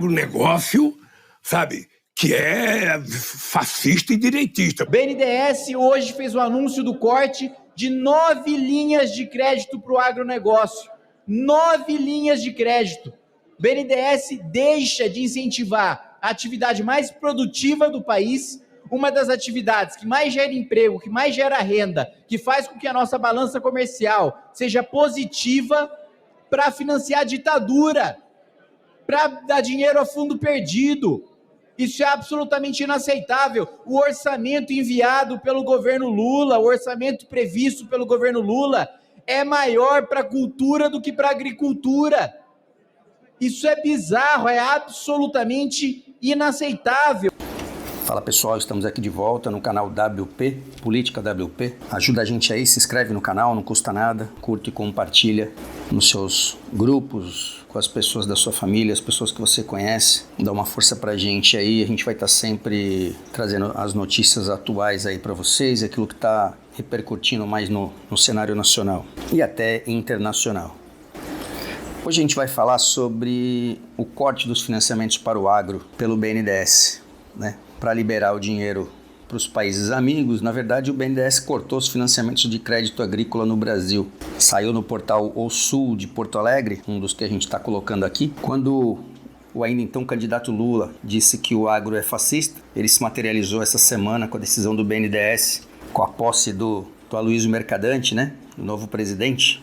agronegócio, sabe, que é fascista e direitista. O BNDES hoje fez o anúncio do corte de 9 linhas de crédito para o agronegócio. 9 linhas de crédito. O BNDES deixa de incentivar a atividade mais produtiva do país, uma das atividades que mais gera emprego, que mais gera renda, que faz com que a nossa balança comercial seja positiva, para financiar a ditadura, para dar dinheiro a fundo perdido. Isso é absolutamente inaceitável. O orçamento enviado pelo governo Lula, o orçamento previsto pelo governo Lula, é maior para a cultura do que para a agricultura. Isso é bizarro, é absolutamente inaceitável. Fala pessoal, estamos aqui de volta no canal WP, Política WP. Ajuda a gente aí, se inscreve no canal, não custa nada, curte e compartilha nos seus grupos, com as pessoas da sua família, as pessoas que você conhece. Dá uma força pra gente aí, a gente vai estar sempre trazendo as notícias atuais aí pra vocês, aquilo que tá repercutindo mais no cenário nacional e até internacional. Hoje a gente vai falar sobre o corte dos financiamentos para o agro pelo BNDES, né? Para liberar o dinheiro para os países amigos. Na verdade, o BNDES cortou os financiamentos de crédito agrícola no Brasil. Saiu no portal O Sul de Porto Alegre, um dos que a gente está colocando aqui, quando o ainda então candidato Lula disse que o agro é fascista. Ele se materializou essa semana com a decisão do BNDES, com a posse do Aloysio Mercadante, né, o novo presidente,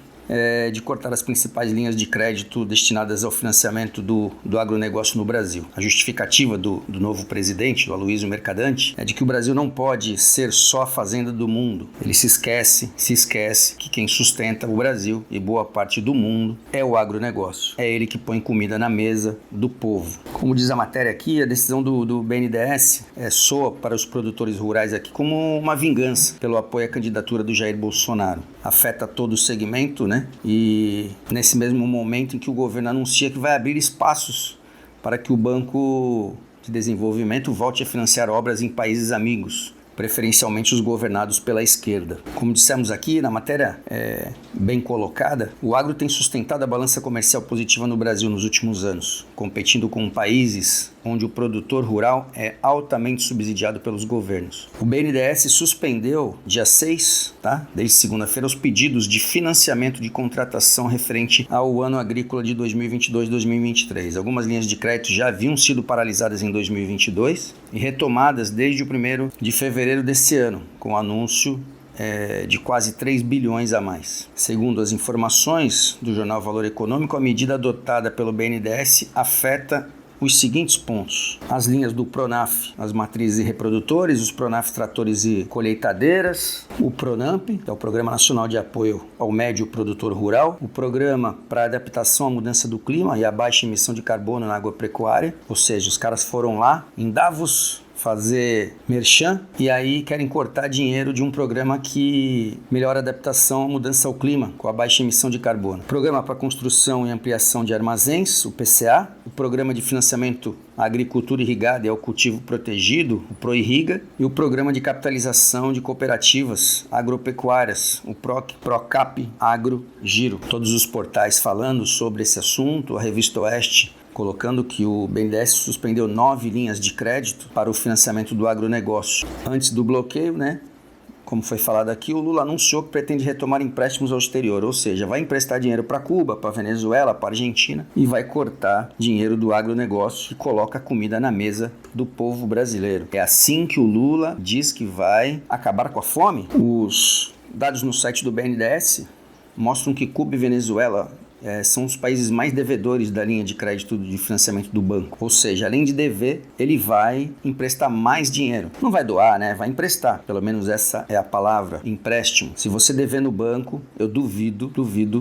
de cortar as principais linhas de crédito destinadas ao financiamento do agronegócio no Brasil. A justificativa do novo presidente, do Aloysio Mercadante, é de que o Brasil não pode ser só a fazenda do mundo. Ele se esquece que quem sustenta o Brasil e boa parte do mundo é o agronegócio. É ele que põe comida na mesa do povo. Como diz a matéria aqui, a decisão do BNDES soa para os produtores rurais aqui como uma vingança pelo apoio à candidatura do Jair Bolsonaro. Afeta todo o segmento, né? E nesse mesmo momento em que o governo anuncia que vai abrir espaços para que o Banco de Desenvolvimento volte a financiar obras em países amigos, preferencialmente os governados pela esquerda. Como dissemos aqui na matéria bem colocada, o agro tem sustentado a balança comercial positiva no Brasil nos últimos anos, competindo com países onde o produtor rural é altamente subsidiado pelos governos. O BNDES suspendeu, dia 6, desde segunda-feira, os pedidos de financiamento de contratação referente ao ano agrícola de 2022-2023. Algumas linhas de crédito já haviam sido paralisadas em 2022 e retomadas desde o 1º de fevereiro desse ano, com o anúncio de quase 3 bilhões a mais. Segundo as informações do jornal Valor Econômico, a medida adotada pelo BNDES afeta os seguintes pontos: as linhas do Pronaf, as matrizes e reprodutores, os Pronaf tratores e colheitadeiras, o Pronamp, que é o Programa Nacional de Apoio ao Médio Produtor Rural, o Programa para Adaptação à Mudança do Clima e à Baixa Emissão de Carbono na Agropecuária, ou seja, os caras foram lá em Davos fazer merchan e aí querem cortar dinheiro de um programa que melhora a adaptação à mudança ao clima com a baixa emissão de carbono. Programa para Construção e Ampliação de Armazéns, o PCA, o Programa de Financiamento à Agricultura Irrigada e ao Cultivo Protegido, o ProIrriga, e o Programa de Capitalização de Cooperativas Agropecuárias, o Procap Agro Giro. Todos os portais falando sobre esse assunto, a Revista Oeste colocando que o BNDES suspendeu 9 linhas de crédito para o financiamento do agronegócio. Antes do bloqueio, né, como foi falado aqui, o Lula anunciou que pretende retomar empréstimos ao exterior, ou seja, vai emprestar dinheiro para Cuba, para Venezuela, para Argentina e vai cortar dinheiro do agronegócio e coloca comida na mesa do povo brasileiro. É assim que o Lula diz que vai acabar com a fome? Os dados no site do BNDES mostram que Cuba e Venezuela são os países mais devedores da linha de crédito de financiamento do banco. Ou seja, além de dever, ele vai emprestar mais dinheiro. Não vai doar, né? Vai emprestar. Pelo menos essa é a palavra, empréstimo. Se você dever no banco, eu duvido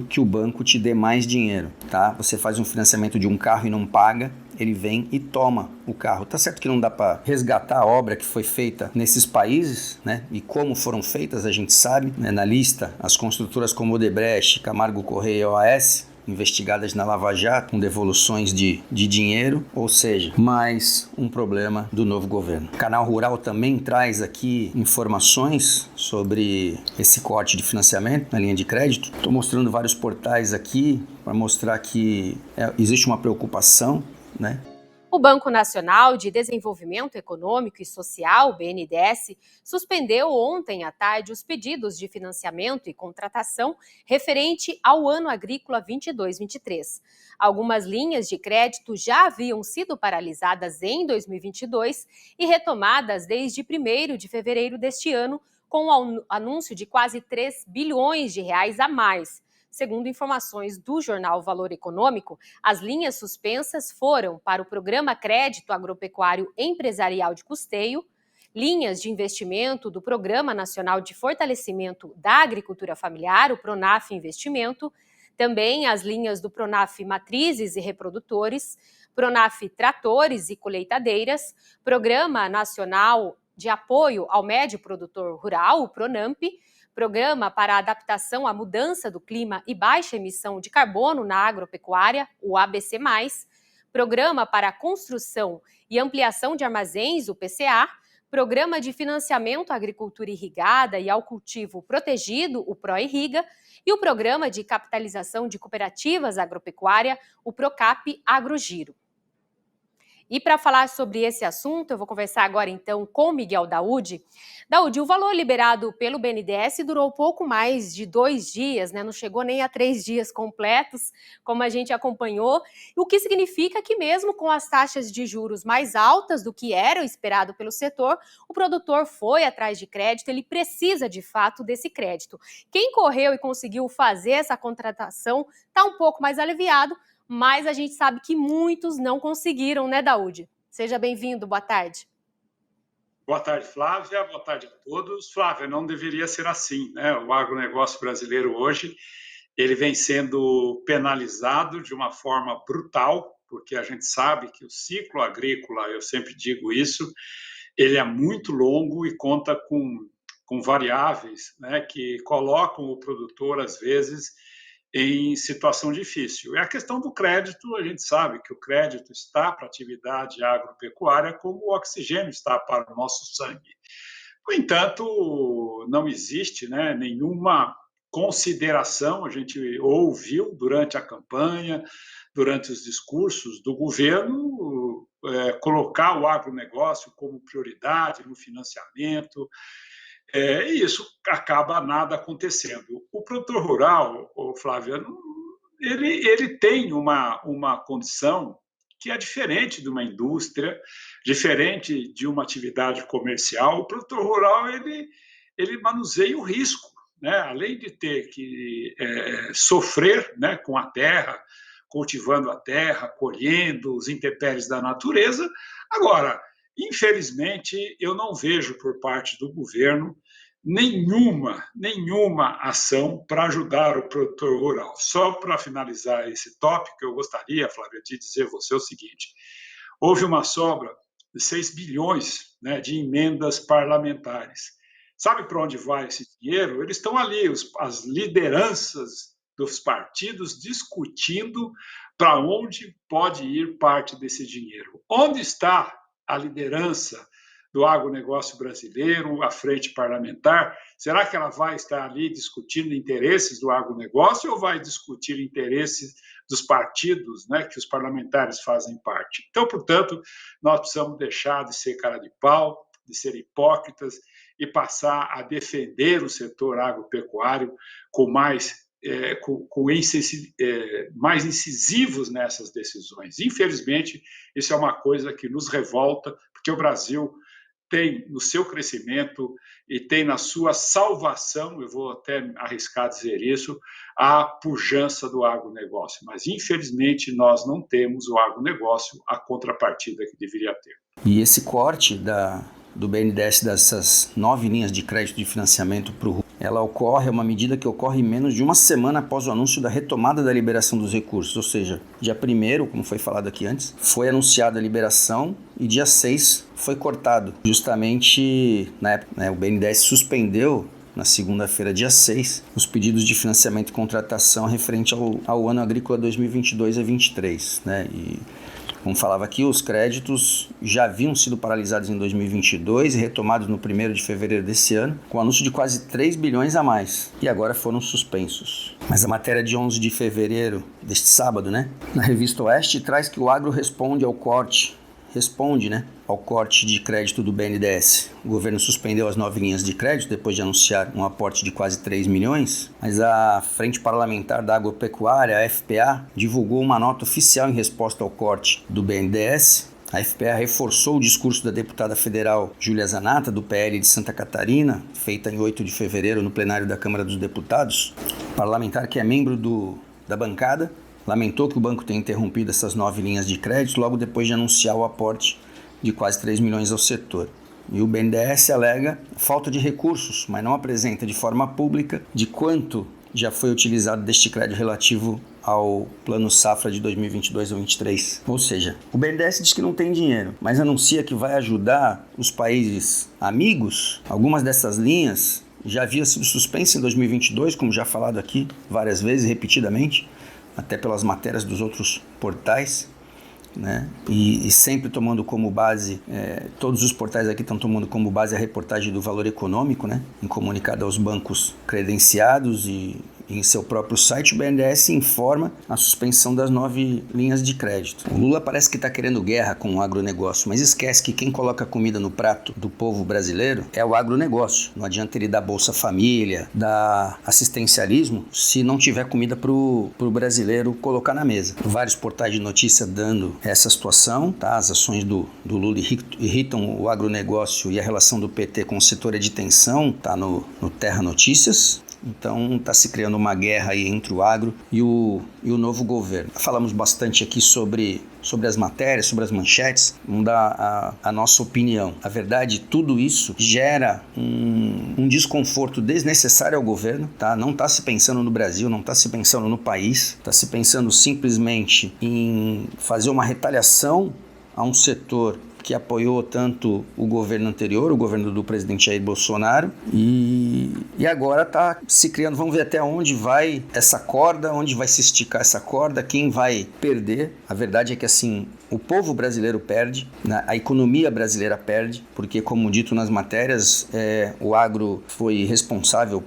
que o banco te dê mais dinheiro, tá? Você faz um financiamento de um carro e não paga, ele vem e toma o carro. Tá certo que não dá para resgatar a obra que foi feita nesses países, né? E como foram feitas, a gente sabe, né? Na lista, as construtoras como Odebrecht, Camargo Correia e OAS, investigadas na Lava Jato, com devoluções de dinheiro, ou seja, mais um problema do novo governo. O Canal Rural também traz aqui informações sobre esse corte de financiamento na linha de crédito. Estou mostrando vários portais aqui para mostrar que existe uma preocupação, né? O Banco Nacional de Desenvolvimento Econômico e Social, BNDES, suspendeu ontem à tarde os pedidos de financiamento e contratação referente ao ano agrícola 22-23. Algumas linhas de crédito já haviam sido paralisadas em 2022 e retomadas desde 1º de fevereiro deste ano, com o anúncio de quase 3 bilhões de reais a mais. Segundo informações do jornal Valor Econômico, as linhas suspensas foram para o Programa Crédito Agropecuário Empresarial de Custeio, linhas de investimento do Programa Nacional de Fortalecimento da Agricultura Familiar, o PRONAF Investimento, também as linhas do PRONAF Matrizes e Reprodutores, PRONAF Tratores e Colheitadeiras, Programa Nacional de Apoio ao Médio Produtor Rural, o PRONAMP, Programa para a Adaptação à Mudança do Clima e Baixa Emissão de Carbono na Agropecuária, o ABC+, Programa para a Construção e Ampliação de Armazéns, o PCA, Programa de Financiamento à Agricultura Irrigada e ao Cultivo Protegido, o PROIRRIGA, e o Programa de Capitalização de Cooperativas Agropecuária, o PROCAP Agrogiro. E para falar sobre esse assunto, eu vou conversar agora então com Miguel Daúde. Daúde, o valor liberado pelo BNDES durou pouco mais de 2 dias, né? Não chegou nem a 3 dias completos, como a gente acompanhou, o que significa que mesmo com as taxas de juros mais altas do que era o esperado pelo setor, o produtor foi atrás de crédito, ele precisa de fato desse crédito. Quem correu e conseguiu fazer essa contratação está um pouco mais aliviado, mas a gente sabe que muitos não conseguiram, né, Daúde? Seja bem-vindo, boa tarde. Boa tarde, Flávia, boa tarde a todos. Flávia, não deveria ser assim, né? O agronegócio brasileiro hoje, ele vem sendo penalizado de uma forma brutal, porque a gente sabe que o ciclo agrícola, eu sempre digo isso, ele é muito longo e conta com variáveis, né, que colocam o produtor, às vezes, em situação difícil. E a questão do crédito, a gente sabe que o crédito está para a atividade agropecuária como o oxigênio está para o nosso sangue. No entanto, não existe, né, nenhuma consideração, a gente ouviu durante a campanha, durante os discursos do governo, colocar o agronegócio como prioridade no financiamento, e isso acaba nada acontecendo. O produtor rural, o Flávio, ele tem uma condição que é diferente de uma indústria, diferente de uma atividade comercial. O produtor rural ele manuseia o risco, né? Além de ter que sofrer, né, com a terra, cultivando a terra, colhendo os intempéries da natureza. Agora, infelizmente, eu não vejo por parte do governo nenhuma ação para ajudar o produtor rural. Só para finalizar esse tópico, eu gostaria, Flávia, de dizer a você o seguinte: houve uma sobra de 6 bilhões, né, de emendas parlamentares. Sabe para onde vai esse dinheiro? Eles estão ali, as lideranças dos partidos discutindo para onde pode ir parte desse dinheiro. Onde está a liderança do agronegócio brasileiro, a frente parlamentar? Será que ela vai estar ali discutindo interesses do agronegócio ou vai discutir interesses dos partidos, né, que os parlamentares fazem parte? Então, portanto, nós precisamos deixar de ser cara de pau, de ser hipócritas e passar a defender o setor agropecuário com mais mais incisivos nessas decisões. Infelizmente, isso é uma coisa que nos revolta, porque o Brasil tem no seu crescimento e tem na sua salvação, eu vou até arriscar dizer isso, a pujança do agronegócio. Mas, infelizmente, nós não temos o agronegócio, a contrapartida que deveria ter. E esse corte do BNDES dessas 9 linhas de crédito de financiamento para o rural, ela ocorre, é uma medida que ocorre menos de uma semana após o anúncio da retomada da liberação dos recursos, ou seja, dia 1º, como foi falado aqui antes, foi anunciada a liberação e dia 6 foi cortado. Justamente na época, né, o BNDES suspendeu na segunda-feira, dia 6, os pedidos de financiamento e contratação referente ao ano agrícola 2022 a 2023, né? E Como falava aqui, os créditos já haviam sido paralisados em 2022 e retomados no 1º de fevereiro desse ano, com anúncio de quase 3 bilhões a mais, e agora foram suspensos. Mas a matéria de 11 de fevereiro, deste sábado, na revista Oeste, traz que o agro responde ao corte de crédito do BNDES. O governo suspendeu as 9 linhas de crédito depois de anunciar um aporte de quase 3 milhões, mas a Frente Parlamentar da Agropecuária, a FPA, divulgou uma nota oficial em resposta ao corte do BNDES. A FPA reforçou o discurso da deputada federal Júlia Zanatta, do PL de Santa Catarina, feita em 8 de fevereiro no plenário da Câmara dos Deputados. O parlamentar, que é membro da bancada, lamentou que o banco tenha interrompido essas 9 linhas de crédito logo depois de anunciar o aporte de quase 3 milhões ao setor. E o BNDES alega falta de recursos, mas não apresenta de forma pública de quanto já foi utilizado deste crédito relativo ao Plano Safra de 2022 ou 2023. Ou seja, o BNDES diz que não tem dinheiro, mas anuncia que vai ajudar os países amigos. Algumas dessas linhas já haviam sido suspensas em 2022, como já falado aqui várias vezes, repetidamente, até pelas matérias dos outros portais, e sempre tomando como base, todos os portais aqui estão tomando como base a reportagem do Valor Econômico, em comunicado aos bancos credenciados, e em seu próprio site o BNDES informa a suspensão das 9 linhas de crédito. O Lula parece que está querendo guerra com o agronegócio, mas esquece que quem coloca comida no prato do povo brasileiro é o agronegócio. Não adianta ele dar Bolsa Família, dar assistencialismo, se não tiver comida para o brasileiro colocar na mesa. Vários portais de notícia dando essa situação, as ações do Lula irritam o agronegócio, e a relação do PT com o setor é de tensão, no Terra Notícias. Então está se criando uma guerra aí entre o agro e o novo governo. Falamos bastante aqui sobre as matérias, sobre as manchetes. Vamos dar a nossa opinião. A verdade, tudo isso gera um desconforto desnecessário ao governo. Não está se pensando no Brasil, não está se pensando no país, está se pensando simplesmente em fazer uma retaliação a um setor que apoiou tanto o governo anterior, o governo do presidente Jair Bolsonaro, e agora está se criando, vamos ver até onde vai essa corda, onde vai se esticar essa corda, quem vai perder. A verdade é que o povo brasileiro perde, a economia brasileira perde, porque, como dito nas matérias, o agro foi responsável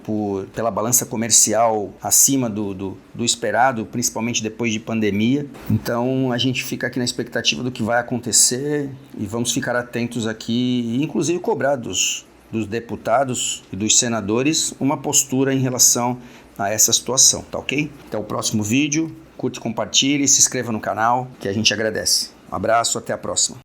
pela balança comercial acima do esperado, principalmente depois de pandemia. Então a gente fica aqui na expectativa do que vai acontecer e vamos ficar atentos aqui, inclusive cobrar dos deputados e dos senadores uma postura em relação a essa situação, tá ok? Até o próximo vídeo, curte, compartilhe, se inscreva no canal, que a gente agradece. Um abraço, até a próxima.